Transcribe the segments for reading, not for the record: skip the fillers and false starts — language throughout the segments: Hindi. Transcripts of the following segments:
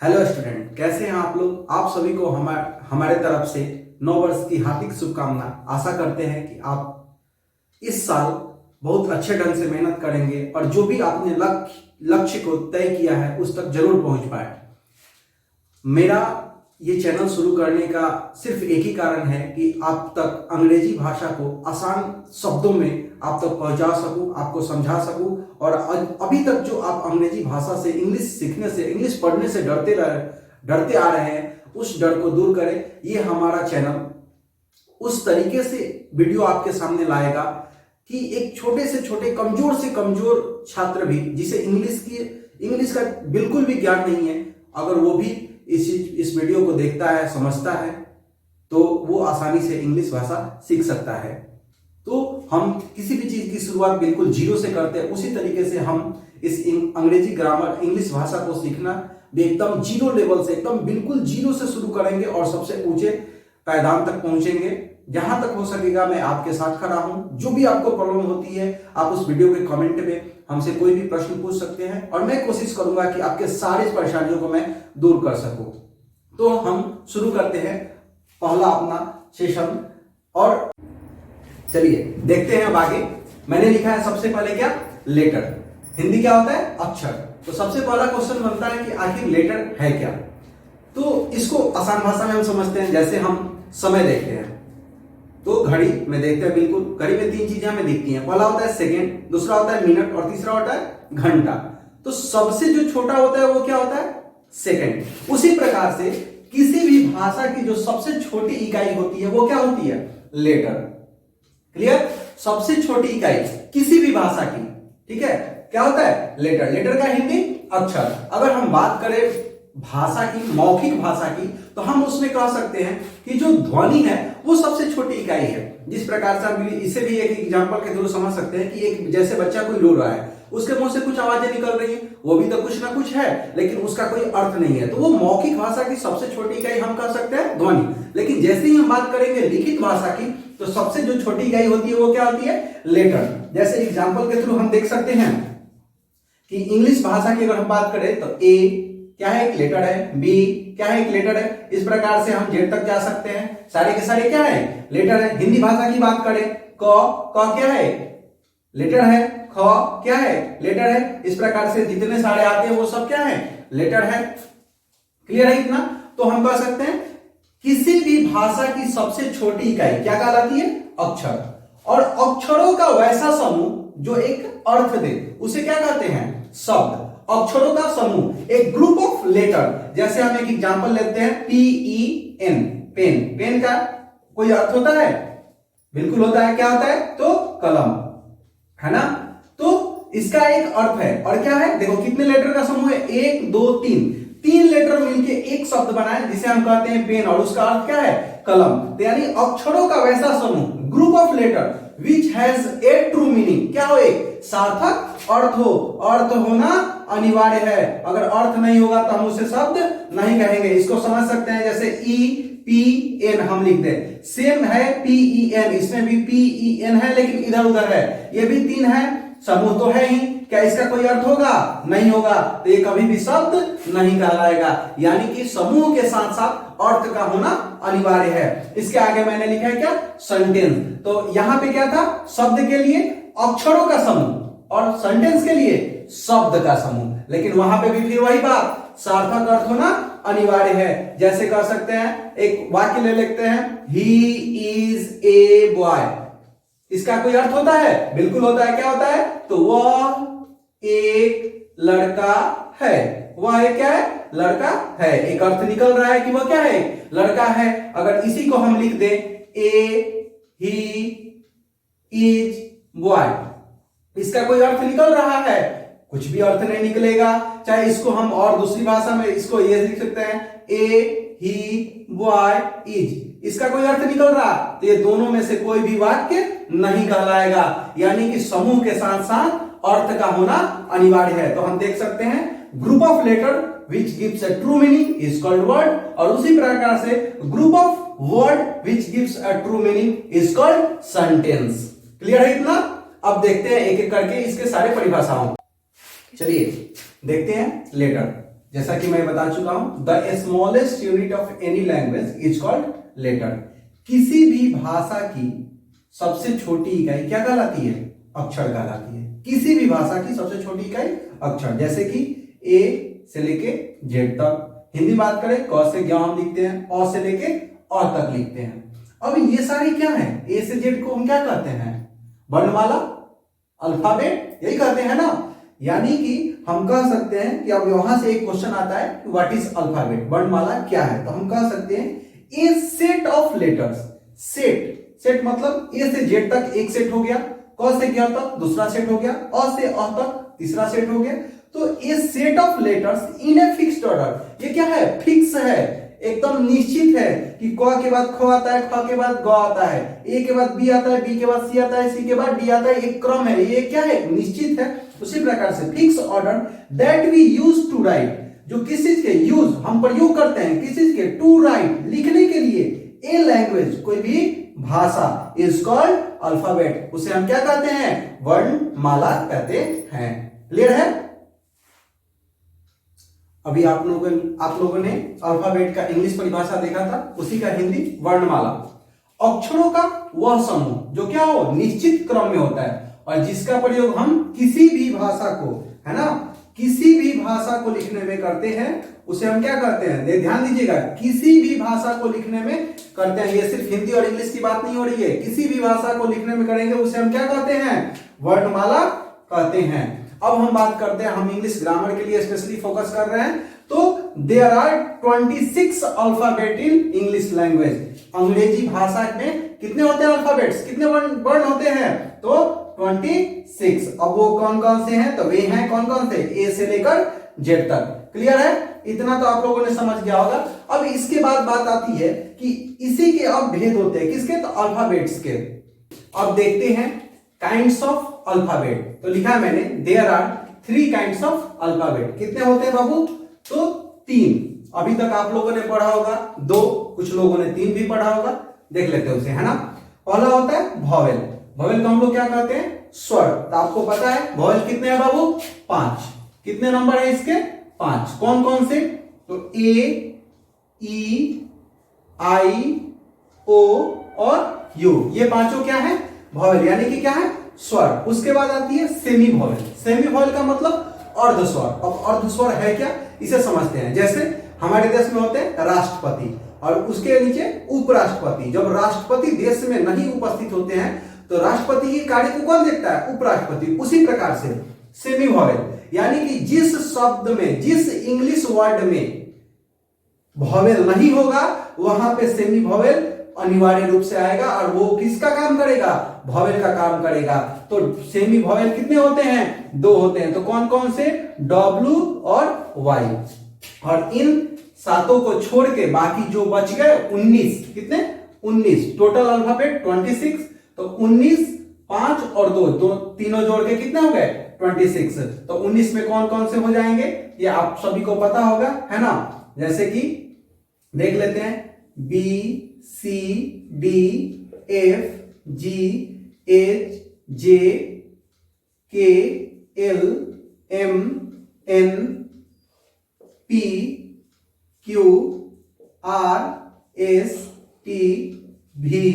हेलो स्टूडेंट, कैसे हैं आप लोग। आप सभी को हमारे तरफ से नव वर्ष की हार्दिक शुभकामना। आशा करते हैं कि आप इस साल बहुत अच्छे ढंग से मेहनत करेंगे और जो भी आपने लक्ष्य को तय किया है उस तक जरूर पहुंच पाए। मेरा ये चैनल शुरू करने का सिर्फ एक ही कारण है कि आप तक अंग्रेजी भाषा को आसान शब्दों में आप तक पहुंचा सकूं, आपको समझा सकूं। और अभी तक जो आप अंग्रेजी भाषा से, इंग्लिश सीखने से, इंग्लिश पढ़ने से डरते आ रहे हैं, उस डर को दूर करें। ये हमारा चैनल उस तरीके से वीडियो आपके सामने लाएगा कि एक छोटे से छोटे, कमजोर से कमजोर छात्र भी, जिसे इंग्लिश का बिल्कुल भी ज्ञान नहीं है, अगर वो भी इस वीडियो को देखता है, समझता है, तो वो आसानी से इंग्लिश भाषा सीख सकता है। तो हम किसी भी चीज की शुरुआत बिल्कुल जीरो से करते हैं, उसी तरीके से हम इस अंग्रेजी ग्रामर, इंग्लिश भाषा को सीखना भी एकदम जीरो लेवल से, एकदम बिल्कुल जीरो से शुरू करेंगे और सबसे ऊंचे पायदान तक पहुंचेंगे। जहां तक हो सकेगा मैं आपके साथ खड़ा हूं। जो भी आपको प्रॉब्लम होती है, आप उस वीडियो के कमेंट में हमसे कोई भी प्रश्न पूछ सकते हैं और मैं कोशिश करूंगा कि आपके सारे परेशानियों को मैं दूर कर सकूं। तो हम शुरू करते हैं पहला अपना सेशन और चलिए देखते हैं अब आगे। मैंने लिखा है सबसे पहले क्या, लेटर। हिंदी क्या होता है, अक्षर। तो सबसे पहला क्वेश्चन बनता है कि आखिर लेटर है क्या। तो इसको आसान भाषा में हम समझते हैं। जैसे हम समय देखते हैं तो घड़ी में देखते हैं, बिल्कुल घड़ी में तीन चीजें हमें दिखती हैं। पहला होता है सेकेंड, दूसरा होता है मिनट और तीसरा होता है घंटा। तो सबसे जो छोटा होता है वो क्या होता है, सेकेंड। उसी प्रकार से किसी भी भाषा की जो सबसे छोटी इकाई होती है वो क्या होती है, लेटर। क्लियर। सबसे छोटी इकाई किसी भी भाषा की, ठीक है, क्या होता है, लेटर। लेटर का हिंदी अक्षर। अगर हम बात करें भाषा की, मौखिक भाषा की, तो हम उसमें कह सकते हैं कि जो ध्वनि है वो सबसे छोटी इकाई है। जिस प्रकार से हम इसे भी एक एग्जांपल के थ्रू समझ सकते हैं कि एक जैसे बच्चा कोई रो रहा है, उसके मुंह से कुछ आवाजें निकल रही हैं, वो भी तो कुछ ना कुछ है, लेकिन उसका कोई अर्थ नहीं है। तो वो मौखिक भाषा की सबसे छोटी इकाई हम कह सकते हैं ध्वनि। लेकिन जैसे ही हम बात करेंगे लिखित भाषा की, तो सबसे जो छोटी इकाई होती है वो क्या होती है, लेटर। जैसे एग्जाम्पल के थ्रू हम देख सकते हैं कि इंग्लिश भाषा की अगर हम बात करें तो ए क्या है, एक लेटर है। बी क्या है, एक लेटर है। इस प्रकार से हम जेड तक जा सकते हैं। सारे के सारे क्या है, लेटर है। हिंदी भाषा की बात करें, क क्या है, लेटर है। ख क्या है, लेटर है। इस प्रकार से जितने सारे आते हैं वो सब क्या है, लेटर है। क्लियर है इतना। तो हम कह सकते हैं किसी भी भाषा की सबसे छोटी इकाई क्या कहलाती है, अक्षर। और अक्षरों का वैसा समूह जो एक अर्थ दे उसे क्या कहते हैं, शब्द। अक्षरों का समूह, एक ग्रुप ऑफ लेटर। जैसे हम एक एग्जांपल लेते हैं, PEN, पेन। पेन का कोई अर्थ होता है, बिल्कुल होता है। क्या होता है, तो कलम, है ना। तो इसका एक अर्थ है। और क्या है, देखो कितने लेटर का समूह है, 1 2 3। 3 लेटर मिलके एक शब्द बना है जिसे हम कहते हैं पेन, और उसका अर्थ क्या है, कलम। तो यानी अक्षरों का वैसा समूह, group of letter which has a true meaning. क्या हो, एक सार्थक अर्थ हो। अर्थ होना अनिवार्य है। अगर अर्थ नहीं होगा तो हम उसे शब्द नहीं कहेंगे। इसको समझ सकते हैं, जैसे EPN हम लिखते हैं, सेम है PEN, इसमें भी PEN है लेकिन इधर उधर है। ये भी 3 है, समूह तो है ही। क्या इसका कोई अर्थ होगा, नहीं होगा, तो ये कभी भी शब्द नहीं कहलाएगा। यानी कि समूह के साथ साथ अर्थ का होना अनिवार्य है। इसके आगे मैंने लिखा है क्या, सेंटेंस। तो यहां पे क्या था, शब्द के लिए अक्षरों का समूह और सेंटेंस के लिए शब्द का समूह। लेकिन वहां पे भी फिर वही बात, सार्थक अर्थ होना अनिवार्य है। जैसे कह सकते हैं, एक वाक्य ले लेते हैं, ही इज ए बॉय। इसका कोई अर्थ होता है, बिल्कुल होता है। क्या होता है, तो वह एक लड़का है। वह एक क्या है, लड़का है। एक अर्थ निकल रहा है कि वह क्या है, लड़का है। अगर इसी को हम लिख दें, ही इज बॉय, इसका कोई अर्थ निकल रहा है, कुछ भी अर्थ नहीं निकलेगा। चाहे इसको हम और दूसरी भाषा में इसको ये लिख सकते हैं, ही बॉय इज, इसका कोई अर्थ निकल रहा, तो ये दोनों में से कोई भी वाक्य नहीं कहलाएगा। यानी कि समूह के साथ साथ अर्थ का होना अनिवार्य है। तो हम देख सकते हैं, group of letter which gives a true meaning is called word, और उसी प्रकार से group of word which gives a true meaning is called sentence. Clear है इतना। अब देखते हैं एक एक करके इसके सारे परिभाषाओं। चलिए देखते हैं लेटर। जैसा कि मैं बता चुका हूं, the smallest unit of any language is called letter. किसी भी भाषा की सबसे छोटी इकाई क्या कहलाती है? अक्षर कहलाती है। किसी भी भाषा की सबसे छोटी इकाई अक्षर। जैसे कि ए से लेके जेड तक। हिंदी बात करें, क से ज्ञ हम लिखते हैं, अ से लेके अ तक लिखते हैं। अब ये सारी क्या है? ए से जेड को हम क्या कहते हैं? वर्णमाला, अल्फाबेट, यही कहते हैं ना। यानी कि हम कह सकते हैं कि अब वहां से एक क्वेश्चन आता है, व्हाट इज अल्फाबेट, वर्णमाला क्या है? तो हम कह सकते हैं ए सेट ऑफ लेटर्स। सेट मतलब ए से जेड तक एक सेट हो गया, क से ज्ञ तक दूसरा सेट हो गया, अ से अ तक तीसरा सेट हो गया। तो a set of letters in a fixed order. ये क्या है? फिक्स है, एकदम निश्चित है कि क के बाद ख आता है, ख के बाद ग आता है, ए के बाद बी आता है, बी के बाद सी आता है, सी के बाद डी आता है। एक क्रम है, ये क्या है? निश्चित है। उसी प्रकार से fix order that we use to write, जो किस चीज के यूज हम प्रयोग करते हैं, किस चीज के? टू राइट, लिखने के लिए। ए लैंग्वेज, कोई भी भाषा, इज कॉल्ड अल्फाबेट, उसे हम क्या कहते हैं? वर्णमाला कहते हैं। क्लियर है? अभी आप लोगों ने अल्फाबेट का इंग्लिश परिभाषा देखा था, उसी का हिंदी वर्णमाला। अक्षरों का वह समूह जो क्या हो? निश्चित क्रम में होता है और जिसका प्रयोग हम किसी भी भाषा को, है ना, किसी भी भाषा को लिखने में करते हैं, उसे हम क्या करते हैं? ध्यान दीजिएगा, किसी भी भाषा को लिखने में करते हैं। ये सिर्फ हिंदी और इंग्लिश की बात नहीं हो रही है, किसी भी भाषा को लिखने में करेंगे उसे हम क्या कहते हैं? वर्णमाला कहते हैं। अब हम बात करते हैं, हम इंग्लिश ग्रामर के लिए स्पेशली फोकस कर रहे हैं। तो there are 26 alphabet in English language. अंग्रेजी भाषा में कितने होते हैं अल्फाबेट्स? कितने वर्ण होते हैं? तो 26। अब वो कौन कौन से हैं? तो वे हैं कौन कौन से? ए से लेकर जेड तक। क्लियर है? इतना तो आप लोगों ने समझ गया होगा। अब इसके बाद बात आती है कि इसी के अब भेद होते हैं, किसके? तो अल्फाबेट्स के। अब देखते हैं काइंड्स ऑफ अल्फाबेट। तो लिखा है मैंने, there are 3 kinds of alphabet. कितने होते हैं बाबू? तो 3। अभी तक आप लोगों ने पढ़ा होगा 2, कुछ लोगों ने 3 भी पढ़ा होगा। देख लेते हैं उसे, है ना। पहला होता है वॉवेल। वॉवेल को हम लोग क्या कहते हैं? स्वर। तो आपको पता है वॉवेल कितने हैं बाबू? 5। कितने नंबर है इसके? 5। कौन कौन से? तो ए, ई, आई, ओ और यू, ये पांचों क्या है? वॉवेल, यानी कि क्या है? स्वर। उसके बाद आती है सेमी वॉवेल। सेमी वॉवेल का मतलब अर्ध स्वर। अब अर्ध स्वर है क्या, इसे समझते हैं। जैसे हमारे देश में होते हैं राष्ट्रपति और उसके नीचे उपराष्ट्रपति। जब राष्ट्रपति देश में नहीं उपस्थित होते हैं तो राष्ट्रपति के कार्य को कौन देखता है? उपराष्ट्रपति। उसी प्रकार से सेमी वॉवेल, यानी कि जिस शब्द में, जिस इंग्लिश वर्ड में वॉवेल नहीं होगा वहां पे सेमी वॉवेल अनिवार्य रूप से आएगा और वो किसका काम करेगा? वॉवेल का काम करेगा। तो सेमी वॉवेल कितने होते हैं? 2 होते हैं। तो कौन कौन से? डब्ल्यू और वाई। और इन 7 को छोड़ के बाकी जो बच गए 19, कितने? 19 टोटल अल्फाबेट 26। तो 19, 5 और 2 तीनों जोड़ के कितने हो गए? 26। तो 19 में कौन कौन से हो जाएंगे ये आप सभी को पता होगा, है ना। जैसे कि देख लेते हैं, B, C, D, F, G, H, J, K, L, M, N, P, Q, R, S, T, भी,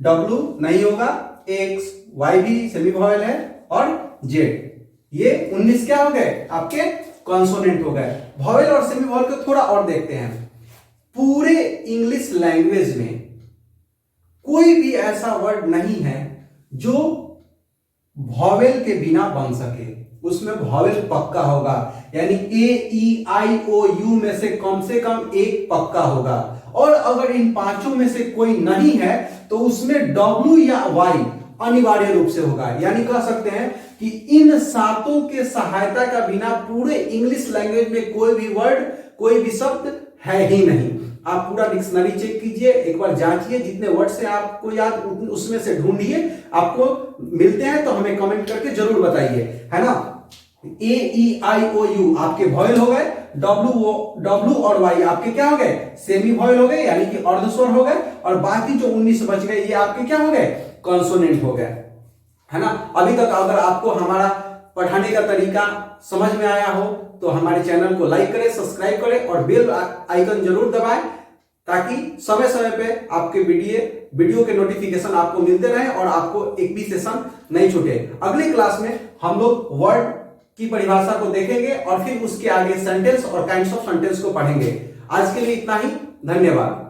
डब्ल्यू नहीं होगा, एक्स, वाई भी सेमी वॉवेल है और जेड। ये 19 क्या हो गए? आपके कॉन्सोनेंट हो गए। वॉवेल और सेमी वॉवेल को थोड़ा और देखते हैं। पूरे इंग्लिश लैंग्वेज में कोई भी ऐसा वर्ड नहीं है जो वॉवेल के बिना बन सके। उसमें वॉवेल पक्का होगा, यानी ए, ई, आई, ओ, यू में से कम एक पक्का होगा। और अगर इन पांचों में से कोई नहीं है तो उसमें डब्ल्यू या वाई अनिवार्य रूप से होगा। यानी कह सकते हैं कि इन 7 के सहायता का बिना पूरे इंग्लिश लैंग्वेज में कोई भी वर्ड, कोई भी शब्द है ही नहीं। आप पूरा डिक्शनरी चेक कीजिए, एक बार जांचिए, जितने वर्ड से आपको याद उसमें से ढूंढिए। आपको मिलते हैं तो हमें कमेंट करके जरूर बताइए, है ना। ए, ई, आई, ओ, यू आपके वॉवेल हो गए। डब्ल्यू और वाई आपके क्या हो गए? सेमी वॉवेल हो गए, यानी कि अर्धस्वर हो गए। और बाकी जो 19 बच गए ये आपके क्या हो गए? कॉन्सोनेंट हो गए, है ना। अभी तक अगर आपको हमारा पढ़ाने का तरीका समझ में आया हो तो हमारे चैनल को लाइक करें, सब्सक्राइब करें और बेल आइकन जरूर दबाएं, ताकि समय समय पे आपके वीडियो के नोटिफिकेशन आपको मिलते रहे और आपको एक भी सेशन नहीं छूटे। अगली क्लास में हम लोग वर्ड की परिभाषा को देखेंगे और फिर उसके आगे सेंटेंस और काइंड्स ऑफ सेंटेंस को पढ़ेंगे। आज के लिए इतना ही, धन्यवाद।